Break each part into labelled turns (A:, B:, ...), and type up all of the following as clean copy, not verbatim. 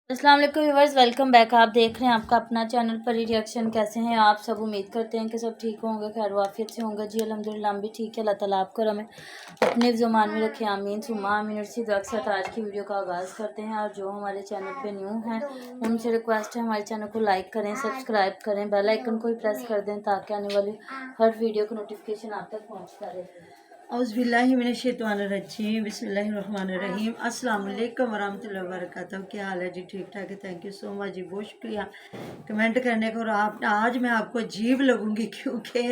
A: अस्सलाम वालेकुम viewers, welcome back. आप देख रहे हैं आपका अपना चैनल परी रिएक्शन। कैसे हैं आप सब? उम्मीद करते हैं कि सब ठीक होंगे, खैर वाफियत से होंगे। जी अल्हम्दुलिल्लाह हम भी ठीक है। अल्लाह ताला आपको और हमें अपने ज़ुबान में रखे, आमीन सुम्मा आमीन। इसी दुआ के साथ आज की वीडियो का आगाज़ करते हैं। और जो हमारे चैनल पे न्यू हैं उनसे रिक्वेस्ट है हमारे चैनल को लाइक करें, सब्सक्राइब करें, बेल आइकन को भी प्रेस कर दें ताकि आने वाली हर वीडियो का नोटिफिकेशन आप तक पहुँचता रहे।
B: औज़ुबिल्लाहिमिनश्शैतानिर्रजीम बिस्मिल्लाहिर्रहमानिर्रहीम अस्सलाम वालेकुम वरहमतुल्लाहि वबरकातुहू। क्या हाल है जी? ठीक ठाक है। थैंक यू सो मच जी, बहुत शुक्रिया कमेंट करने को। और आप आज मैं आपको अजीब लगूंगी क्योंकि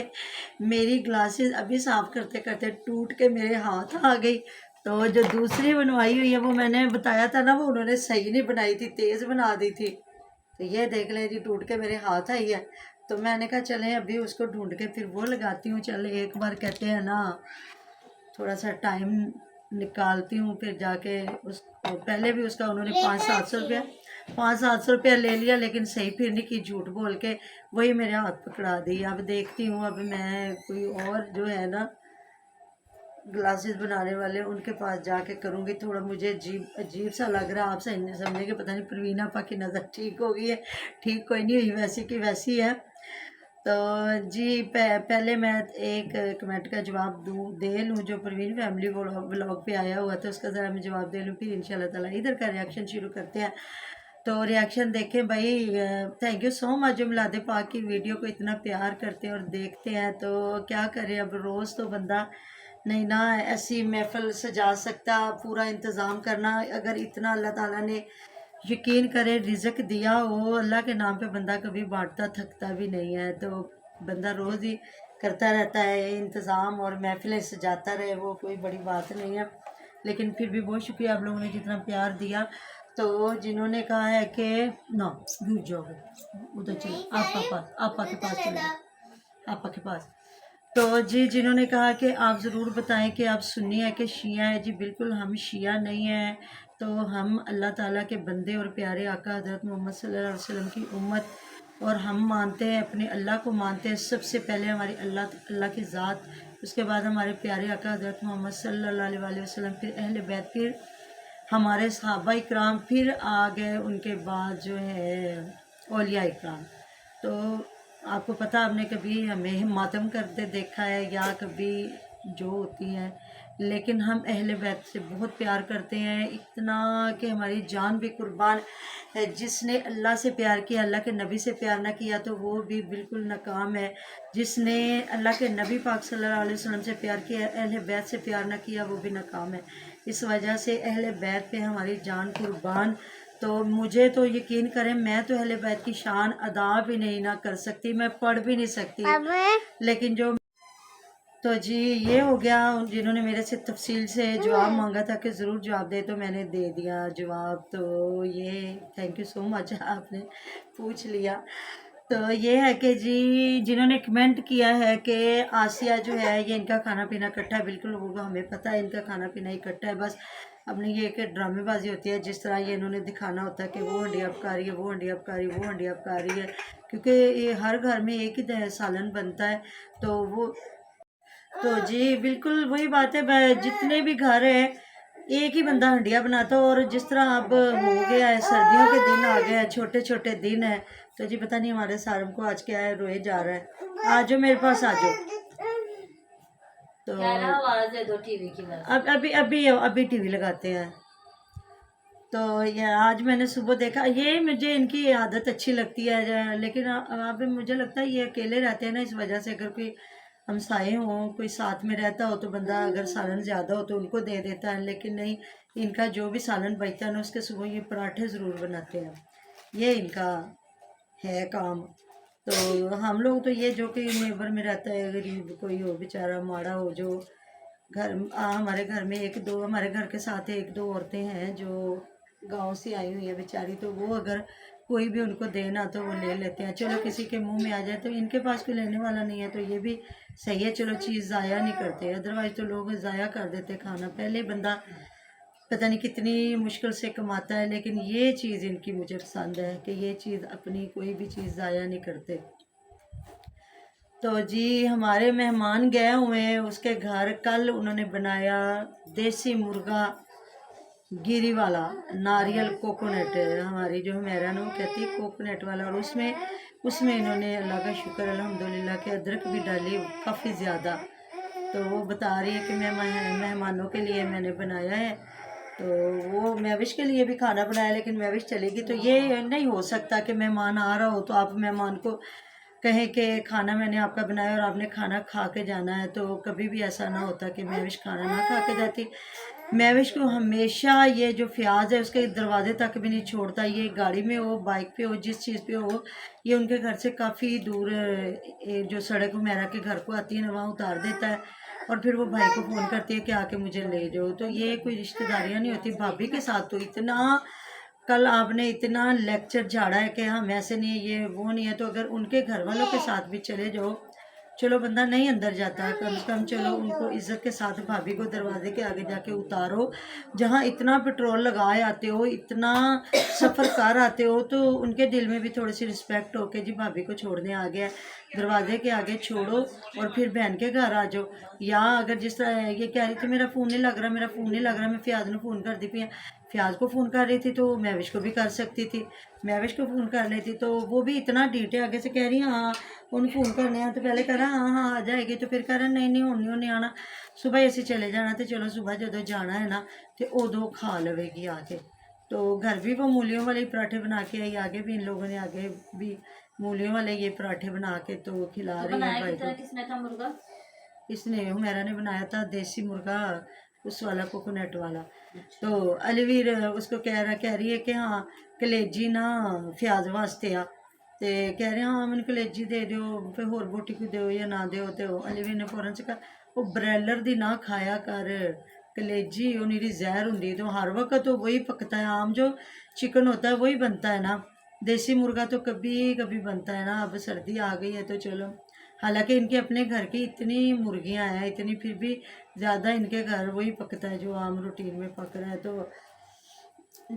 B: मेरी ग्लासेस अभी साफ़ करते करते टूट के मेरे हाथ आ गई। तो जो दूसरी बनवाई हुई है वो मैंने बताया था ना, वो उन्होंने सही नहीं बनाई थी, तेज़ बना दी थी। तो ये देख लें जी, टूट के मेरे हाथ आई है। तो मैंने कहा चलें अभी उसको ढूंढ के फिर वो लगाती हूँ। चल एक बार कहते हैं ना, थोड़ा सा टाइम निकालती हूँ फिर जाके उस पहले भी उसका उन्होंने 500-700 रुपया ले लिया, लेकिन सही फिर नहीं की, झूठ बोल के वही मेरे हाथ पकड़ा दी। अब देखती हूँ, अब मैं कोई और जो है ना ग्लासेस बनाने वाले उनके पास जाके करूँगी। थोड़ा मुझे अजीब अजीब सा लग रहा है। आप समझेंगे पता नहीं परवीन आपा की नज़र ठीक हो गई है। ठीक कोई नहीं हुई, वैसी की वैसी है। तो जी पहले मैं एक कमेंट का जवाब दे लूँ जो परवीन फैमिली व्लॉग पे आया हुआ था, उसका ज़रा मैं जवाब दे लूँ, फिर इंशाल्लाह ताला इधर का रिएक्शन शुरू करते हैं। तो रिएक्शन देखें भाई। थैंक यू सो मच जो मिलादे पाक की वीडियो को इतना प्यार करते हैं और देखते हैं। तो क्या करें, अब रोज़ तो बंदा नहीं ना ऐसी महफिल सजा सकता, पूरा इंतज़ाम करना। अगर इतना अल्लाह ताला ने यकीन करे रिज़्क दिया हो, अल्लाह के नाम पे बंदा कभी बांटता थकता भी नहीं है। तो बंदा रोज़ ही करता रहता है इंतज़ाम और महफिलें सजाता रहे, वो कोई बड़ी बात नहीं है। लेकिन फिर भी बहुत शुक्रिया आप लोगों ने जितना प्यार दिया। तो जिन्होंने कहा है कि ना दूर जाओगे उधर चलो, आपा के पास चले जाओ, आपा के पास। तो जी जिन्होंने कहा कि आप ज़रूर बताएं कि आप सुन्नी है कि शिया है। जी बिल्कुल हम शिया नहीं हैं। तो हम अल्लाह ताला के बंदे और प्यारे आका हज़रत मोहम्मद सल्लल्लाहु अलैहि वसल्लम की उम्मत, और हम मानते हैं अपने अल्लाह को मानते हैं। सबसे पहले हमारी अल्लाह की ज़ात, उसके बाद हमारे प्यारे आका हज़रत मोहम्मद सल्लल्लाहु अलैहि वसल्लम, फिर अहले बैत, फिर हमारे सहाबा इकराम, फिर आ गए उनके बाद जो है औलिया इकराम। तो आपको पता, आपने कभी हमें मातम करते देखा है या कभी जो होती है, लेकिन हम अहले बैत से बहुत प्यार करते हैं, इतना कि हमारी जान भी कुर्बान है। जिसने अल्लाह से प्यार किया, अल्लाह के नबी से प्यार ना किया तो वो भी बिल्कुल नाकाम है। जिसने अल्लाह के नबी पाक सल्लल्लाहु अलैहि वसल्लम से प्यार किया, अहले बैत से प्यार ना किया, वो भी नाकाम है। इस वजह से अहले बैत पे हमारी जान कुर्बान। तो मुझे तो यकीन करें, मैं तो अहले बैत की शान अदा भी नहीं ना कर सकती, मैं पढ़ भी नहीं सकती। लेकिन जो तो जी ये हो गया, जिन्होंने मेरे से तफसील से जवाब मांगा था कि ज़रूर जवाब दे, तो मैंने दे दिया जवाब। तो ये थैंक यू सो मच, आपने पूछ लिया। तो ये है कि जी जिन्होंने कमेंट किया है कि आसिया जो है ये इनका खाना पीना इकट्ठा है, बिल्कुल वो हमें पता है इनका खाना पीना इकट्ठा है। बस अपनी ये एक ड्रामेबाजी होती है, जिस तरह ये इन्होंने दिखाना होता है कि वो हंडी अपका रही है, वो हंडी अपका रही है, वो हंडी अपका रही है, क्योंकि ये हर घर में एक ही सालन बनता है। तो वो तो जी बिल्कुल वही बात है, जितने भी घर है एक ही बंदा हंडिया बनाता है। और जिस तरह अब हो गया है, सर्दियों के दिन आ गए हैं, छोटे छोटे दिन है। तो जी पता नहीं हमारे सारम को आज क्या है, रोए जा रहा है। आ जाओ मेरे पास आ जाओ। तो
A: आवाज़ है दो टीवी की
B: अब अभी अभी अभी टीवी लगाते हैं। तो ये आज मैंने सुबह देखा, ये मुझे इनकी आदत अच्छी लगती है। लेकिन अब मुझे लगता है ये अकेले रहते हैं ना, इस वजह से। अगर कोई हमसाए हों, कोई साथ में रहता हो, तो बंदा अगर सालन ज़्यादा हो तो उनको दे देता है। लेकिन नहीं, इनका जो भी सालन बचता है ना, उसके सुबह ये पराठे ज़रूर बनाते हैं। ये इनका है काम। तो हम लोग तो ये जो कि नेबर में रहता है, गरीब कोई हो, बेचारा माड़ा हो, जो हमारे घर में एक दो, हमारे घर के साथ एक दो औरतें हैं जो गांव से आई हुई है बेचारी, तो वो अगर कोई भी उनको देना तो वो ले लेते हैं। चलो किसी के मुंह में आ जाए, तो इनके पास कोई लेने वाला नहीं है, तो ये भी सही है। चलो चीज़ ज़ाया नहीं करते, अदरवाइज़ तो लोग ज़ाया कर देते खाना। पहले बंदा पता नहीं कितनी मुश्किल से कमाता है, लेकिन ये चीज़ इनकी मुझे पसंद है कि ये चीज़ अपनी कोई भी चीज़ ज़ाया नहीं करते। तो जी हमारे मेहमान गए हुए हैं उसके घर, कल उन्होंने बनाया देसी मुर्गा गिरी वाला नारियल कोकोनट, हमारी जो हुमैरा ना वो कहती है कोकोनट वाला, और उसमें उसमें इन्होंने अल्लाह का शुक्र अल्हम्दुलिल्लाह के अदरक भी डाली काफ़ी ज़्यादा। तो वो बता रही है कि मैं मेहमानों के लिए मैंने बनाया है, तो वो महविश के लिए भी खाना बनाया, लेकिन महविश चलेगी तो ये नहीं हो सकता कि मेहमान आ रहा हो तो आप मेहमान को कहें कि खाना मैंने आपका बनाया और आपने खाना खा के जाना है। तो कभी भी ऐसा ना होता कि महविश खाना ना खा के जाती। महविश को हमेशा ये जो फ्याज है उसके दरवाजे तक भी नहीं छोड़ता, ये गाड़ी में हो, बाइक पे हो, जिस चीज़ पे हो, ये उनके घर से काफ़ी दूर जो सड़क हुमैरा के घर को आती है ना वहाँ उतार देता है, और फिर वो भाई को फ़ोन करती है कि आके मुझे ले जाओ। तो ये कोई रिश्तेदारियाँ नहीं होती। भाभी के साथ तो इतना, कल आपने इतना लेक्चर झाड़ा है कि हम ऐसे नहीं है, ये वो नहीं है, तो अगर उनके घर वालों के साथ भी चले जाओ, चलो बंदा नहीं अंदर जाता, कम से कम चलो उनको इज्जत के साथ भाभी को दरवाजे के आगे जाके उतारो। जहाँ इतना पेट्रोल लगाए आते हो, इतना सफ़र कर आते हो, तो उनके दिल में भी थोड़ी सी रिस्पेक्ट हो के जी भाभी को छोड़ने आ गया, दरवाजे के आगे छोड़ो और फिर बहन के घर आ जाओ। या अगर जिस तरह ये कह रही थी मेरा फ़ोन नहीं लग रहा, मेरा फ़ोन नहीं लग रहा, मैं फ्याज ने फ़ोन कर दी पी, फ्याज को फ़ोन कर रही थी तो महविश को भी कर सकती थी, महविश को फ़ोन कर लेती, तो वो भी इतना डीटे आगे से कह रही है हाँ उन फ़ोन करने हैं, तो पहले कह रहा हाँ हाँ आ जाएगी, तो फिर कह रहा नहीं नहीं होनी आना, सुबह ऐसे चले जाना, तो चलो सुबह जो जाना है ना तो उदो खा लवेगी आके। तो घर भी वो मूलियों वाले पराठे बना के आई, आगे भी इन लोगों ने आगे भी मूलियों वाले ये पराठे बना के तो खिला रही है भाई को।
A: किसने था मुर्गा?
B: इसने हुमैरा ने बनाया था देसी मुर्गा, उस वाला कोकोनट वाला। तो अलवीर उसको कह रही है कि हाँ कलेजी ना फ्याज वास्ते आ, ते कह रहे हाँ मैंने कलेजी दे दो, फिर होर बोटी को दो या ना दो। तो अलवीर ने फौरन से कहा वो ब्रैलर दी ना खाया कर, कलेजी वो निरी जहर होंगी, तो हर वक्त तो वही पकता है, आम जो चिकन होता है वही बनता है ना, देसी मुर्गा तो कभी कभी बनता है ना। अब सर्दी आ गई है तो चलो, हालांकि इनके अपने घर की इतनी मुर्गियां हैं इतनी, फिर भी ज़्यादा इनके घर वही पकता है जो आम रूटीन में पक रहा है। तो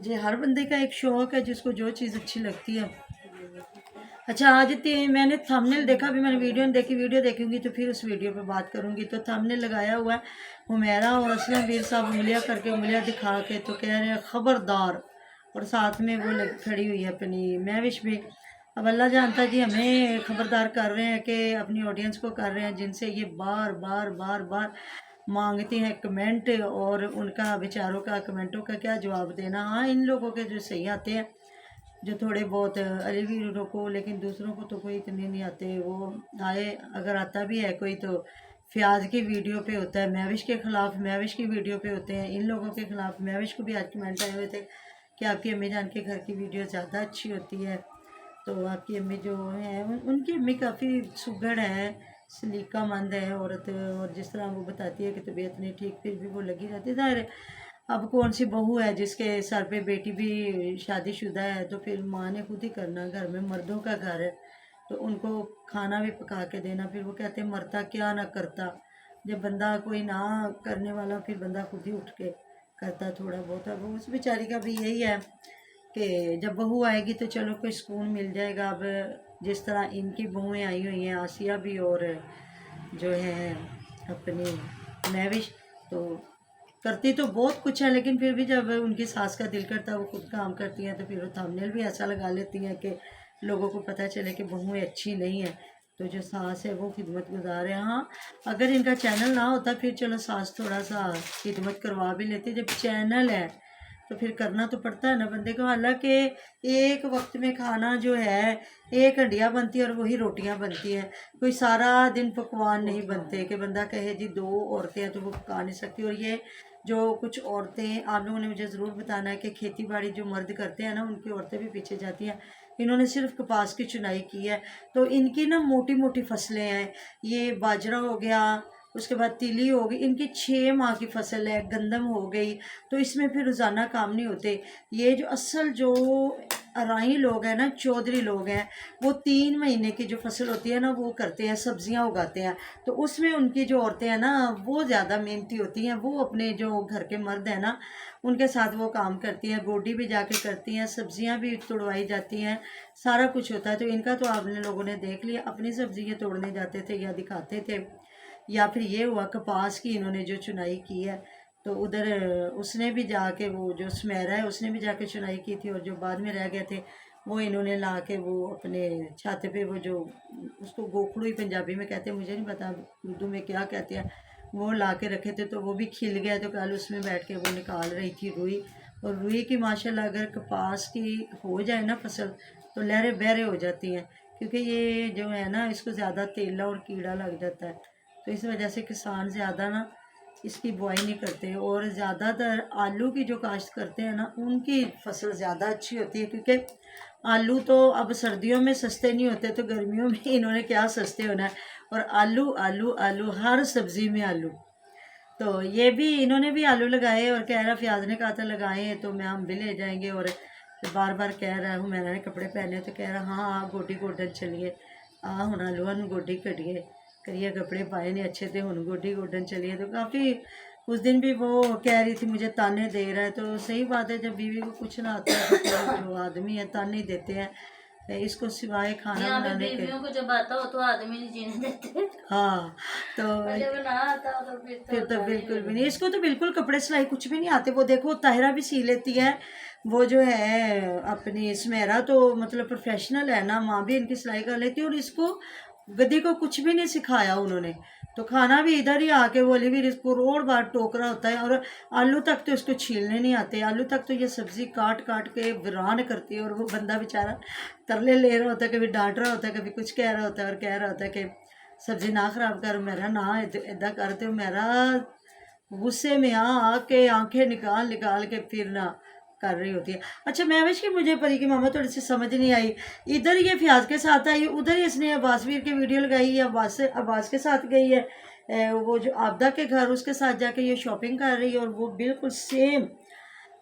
B: ये हर बंदे का एक शौक है जिसको जो चीज़ अच्छी लगती है। अच्छा आज मैंने थंबनेल देखा, अभी मैंने वीडियो नहीं देखी, वीडियो देखूंगी तो फिर उस वीडियो पे बात करूंगी। तो थंबनेल लगाया हुआ है हुमैरा और असलम वीर साहब उंगलियां करके, उंगलियां दिखा के, तो कह रहे हैं खबरदार, और साथ में वो खड़ी हुई है अपनी महविश भी। अब अल्लाह जानता है जी, हमें खबरदार कर रहे हैं कि अपनी ऑडियंस को कर रहे हैं जिनसे ये बार बार बार बार मांगती हैं कमेंट, और उनका बेचारों का कमेंटों का क्या जवाब देना। हाँ इन लोगों के जो सही आते हैं, जो थोड़े बहुत अलीवीरों को, लेकिन दूसरों को तो कोई इतने नहीं आते। वो आए, अगर आता भी है कोई तो फ्याज की वीडियो पे होता है, महविश के ख़िलाफ़ महविश की वीडियो पे होते हैं, इन लोगों के ख़िलाफ़। महविश को भी आज कमेंट आए हुए थे कि आपकी अम्मी जान के घर की वीडियो ज़्यादा अच्छी होती है। तो आपकी अम्मी जो है उनकी अम्मी काफ़ी सुघड़ है, सलीकामंद है औरत, और जिस तरह वो बताती है कि तबीयत नहीं ठीक, फिर भी वो लगी रहती है। ज़ाहिर है अब कौन सी बहू है जिसके सर पे बेटी भी शादीशुदा है, तो फिर माँ ने खुद ही करना, घर में मर्दों का घर है तो उनको खाना भी पका के देना। फिर वो कहते हैं मरता क्या ना करता, जब बंदा कोई ना करने वाला फिर बंदा खुद ही उठ के करता थोड़ा बहुत। अब उस बेचारी का भी यही है कि जब बहू आएगी तो चलो कोई सुकून मिल जाएगा। अब जिस तरह इनकी बहुएँ आई हुई हैं आसिया भी और जो है अपनी महविश, तो करती तो बहुत कुछ है, लेकिन फिर भी जब उनकी सास का दिल करता है वो खुद काम करती हैं, तो फिर वो थंबनेल भी ऐसा लगा लेती हैं कि लोगों को पता चले कि बहुएँ अच्छी नहीं है। तो जो सास है वो खिदमत गुजार है। हाँ अगर इनका चैनल ना होता फिर चलो सास थोड़ा सा खिदमत करवा भी लेती, जब चैनल है तो फिर करना तो पड़ता है ना बंदे को। हालांकि एक वक्त में खाना जो है एक हंडिया बनती है और वही रोटियां बनती हैं, कोई सारा दिन पकवान नहीं बनते कि बंदा कहे जी दो औरतें हैं तो वो पका नहीं सकती। और ये जो कुछ औरतें, आप लोगों ने मुझे ज़रूर बताना है कि खेती बाड़ी जो मर्द करते हैं ना उनकी औरतें भी पीछे जाती हैं। इन्होंने सिर्फ कपास की चुनाई की है, तो इनकी ना मोटी मोटी फसलें हैं, ये बाजरा हो गया, उसके बाद तिली हो गई, इनकी 6 माह की फसल है, गंदम हो गई, तो इसमें फिर रोज़ाना काम नहीं होते। ये जो असल जो अराई लोग हैं ना, चौधरी लोग हैं, वो 3 महीने की जो फसल होती है ना वो करते हैं, सब्जियां उगाते हैं। तो उसमें उनकी जो औरतें हैं ना वो ज़्यादा मेहनती होती हैं, वो अपने जो घर के मर्द हैं ना उनके साथ वो काम करती हैं, गोडी भी जाके करती हैं, सब्जियां भी तोड़वाई जाती हैं, सारा कुछ होता है। तो इनका तो आपने लोगों ने देख लिया, अपनी सब्जी तोड़ने जाते थे या दिखाते थे, या फिर ये हुआ कपास की इन्होंने जो चुनाई की है। तो उधर उसने भी जाके, वो जो सुमेरा है उसने भी जाके चुनाई की थी, और जो बाद में रह गए थे वो इन्होंने ला के वो अपने छत पे, वो जो उसको गोखड़ू ही पंजाबी में कहते हैं, मुझे नहीं पता उर्दू में क्या कहते हैं, वो ला के रखे थे। तो वो भी खिल गया, तो कल उसमें बैठ के वो निकाल रही थी रुई। और रुई की माशाल्लाह अगर कपास की हो जाए ना फसल, तो लहरें बहरे हो जाती हैं, क्योंकि ये जो है ना इसको ज़्यादा तेला और कीड़ा लग जाता है, तो इस वजह से किसान ज़्यादा ना इसकी बुआई नहीं करते। और ज़्यादातर आलू की जो काश्त करते हैं ना, उनकी फसल ज़्यादा अच्छी होती है, क्योंकि आलू तो अब सर्दियों में सस्ते नहीं होते, तो गर्मियों में इन्होंने क्या सस्ते होना है। और आलू आलू आलू, हर सब्ज़ी में आलू। तो ये भी, इन्होंने भी आलू लगाए, और कह रहा फयाज ने कहा था लगाए तो मैं हम भी ले जाएंगे। और बार बार कह रहा हूँ, मैंने कपड़े पहने, तो कह रहा हाँ गोडी गोडन चलिए, हुण आलूआ गोडी कटिए करिए, कपड़े पाए ने अच्छे थे, हुण गोडी गोडन चलिए। तो काफ़ी उस दिन भी वो कह रही थी मुझे ताने दे रहा है। तो सही बात है, जब बीवी को कुछ ना आता है तो जो आदमी है ताने देते हैं, इसको सिवाय खाना बनाने के।
A: बीवियों को जब आता हो तो आदमी नहीं जीने देते।
B: हाँ, तो
A: जब ना आता हो तो
B: फिर तो बिल्कुल भी नहीं। इसको तो बिल्कुल कपड़े सिलाई कुछ भी नहीं आते। वो देखो ताहिरा भी सी लेती है, वो जो है अपनी सुमेरा तो मतलब प्रोफेशनल है ना, माँ भी इनकी सिलाई कर लेती है। और इसको गद्दी को कुछ भी नहीं सिखाया उन्होंने, तो खाना भी इधर ही आके बोली भी इसको रोड बार टोकरा होता है। और आलू तक तो इसको छीलने नहीं आते, आलू तक तो ये सब्ज़ी काट काट के वीरान करती है। और वो बंदा बेचारा तरले ले रहा होता है, कभी डांट रहा होता है, कभी कुछ कह रहा होता है, और कह रहा होता है कि सब्जी ना खराब कर, मेरा ना इदा करते हो। मेरा गुस्से में आके आंखें निकाल निकाल के फिर ना कर रही होती है। अच्छा महविश की मुझे परी की मामा थोड़ी सी समझ नहीं आई, इधर ये फयाज के साथ आई, उधर इसने अब्बासवीर की वीडियो लगाई है, अब्बास के साथ गई है, वो जो आबदा के घर उसके साथ जाके ये शॉपिंग कर रही है। और वो बिल्कुल सेम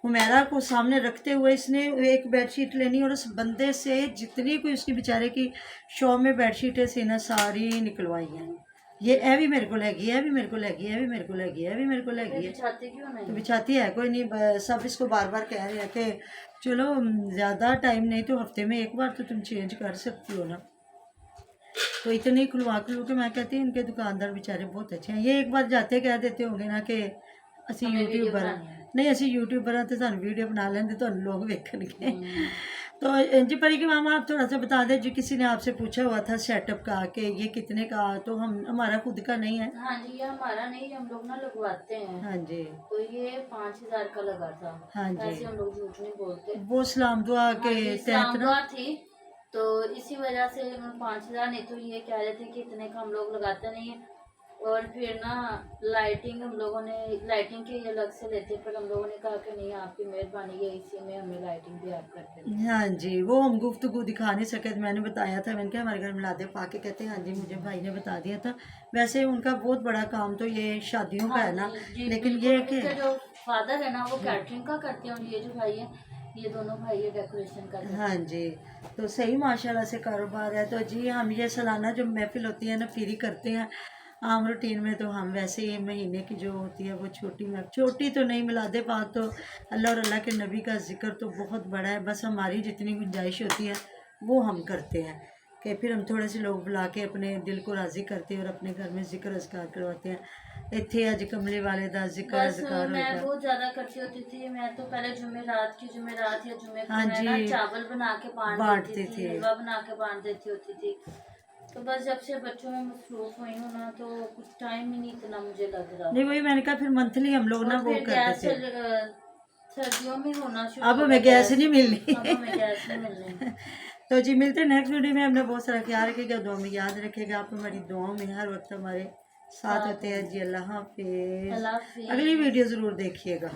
B: हुमैरा को सामने रखते हुए इसने एक बेडशीट लेनी, और उस बंदे से जितनी कोई उसकी बेचारे की शॉप में बेडशीटें सी ना सारी निकलवाई हैं। ये ए भी मेरे को लगी है, भी मेरे को लगी है, भी मेरे को लगी है, भी मेरे को लगी है।
A: बिछाती क्यों नहीं?
B: तो बिछाती है कोई नहीं, सब इसको बार बार कह रहे हैं कि चलो ज़्यादा टाइम नहीं तो हफ्ते में एक बार तो तुम चेंज कर सकती हो ना। तो इतने खुलवा खुलू के मैं कहती हूँ इनके दुकानदार बेचारे बहुत अच्छे हैं। ये एक बार जाते कह देते होंगे ना कि असी यूट्यूबर नहीं, असी यूट्यूबर हैं तो सानू वीडियो बना लेंगे तो लोग वेखणगे। तो जी परी की मामा आप थोड़ा सा बता दें, जो किसी ने आपसे पूछा हुआ था सेटअप का कि ये कितने का, तो हमारा खुद का नहीं है।
A: हाँ जी, ये हमारा नहीं, हम लोग ना लगवाते हैं।
B: हाँ जी,
A: तो ये 5,000 का लगा था।
B: हाँ जी,
A: ऐसे हम लोग झूठ नहीं बोलते।
B: वो सलाम दुआ के तहत ना
A: थी, तो इसी वजह से 5,000 नहीं तो ये कह रहे थे कि इतने का हम लोग लगाते नहीं है। और फिर ना लाइटिंग हम लोगों ने, लाइटिंग के अलग से लेते, पर हम लोगों ने कहा कि नहीं आपकी मेहरबानी है, इसी में हमें लाइटिंग भी आप कर दें।
B: हाँ जी, वो हम गुफ्तगू दिखा नहीं सके, तो मैंने बताया था, मैंने कहा हमारे घर मिला दे पाके, कहते हैं हाँ जी मुझे भाई ने बता दिया था। वैसे उनका बहुत बड़ा काम तो ये शादियों का है ना, लेकिन ये कि
A: जो फादर है ना वो कैटरिंग का करते हैं, और ये जो भाई है, ये दोनों भाई ये डेकोरेशन करते हैं।
B: हाँ जी, तो सही माशाल्लाह से कारोबार है। तो जी हम ये सालाना जो महफिल होती है ना फ्री करते हैं आम रूटीन में। तो हम वैसे ही महीने की जो होती है वो छोटी तो नहीं, मिलादे पाक तो अल्लाह और अल्लाह के नबी का जिक्र तो बहुत बड़ा है, बस हमारी जितनी गुंजाइश होती है वो हम करते हैं कि फिर हम थोड़े से लोग बुला के अपने दिल को राज़ी करते हैं और अपने घर में जिक्र अज़कार करवाते हैं। इतने अज कमले वाले का जिक्र अज़कार
A: मैं
B: होगा।
A: बहुत ज्यादा करती होती थी, मैं तो पहले जुमेरात या जुमे को
B: हाँ
A: मैं ना
B: जी,
A: चावल बना के
B: बांटते थे।
A: हलवा बना के बांट देती होती थी। तो बस जब से बच्चों में मसरूफ हुई हूँ ना, तो कुछ टाइम ही नहीं इतना मुझे लग रहा।
B: नहीं वही मैंने कहा, फिर मंथली हम लोग ना वो करते थे।
A: सर्दियों में होना शुरू,
B: अब हमें गैस नहीं मिलनी।
A: अब हमें गैस नहीं मिलनी।
B: तो जी मिलते हैं नेक्स्ट वीडियो में। हमने बहुत सारा ख्याल रखेगा, दुआ में याद रखेगा, आप हमारी दुआओं में हर वक्त हमारे साथ होते हैं जी। अल्लाह हाफिज़।
A: अल्लाह हाफिज़।
B: अगली वीडियो ज़रूर देखिएगा।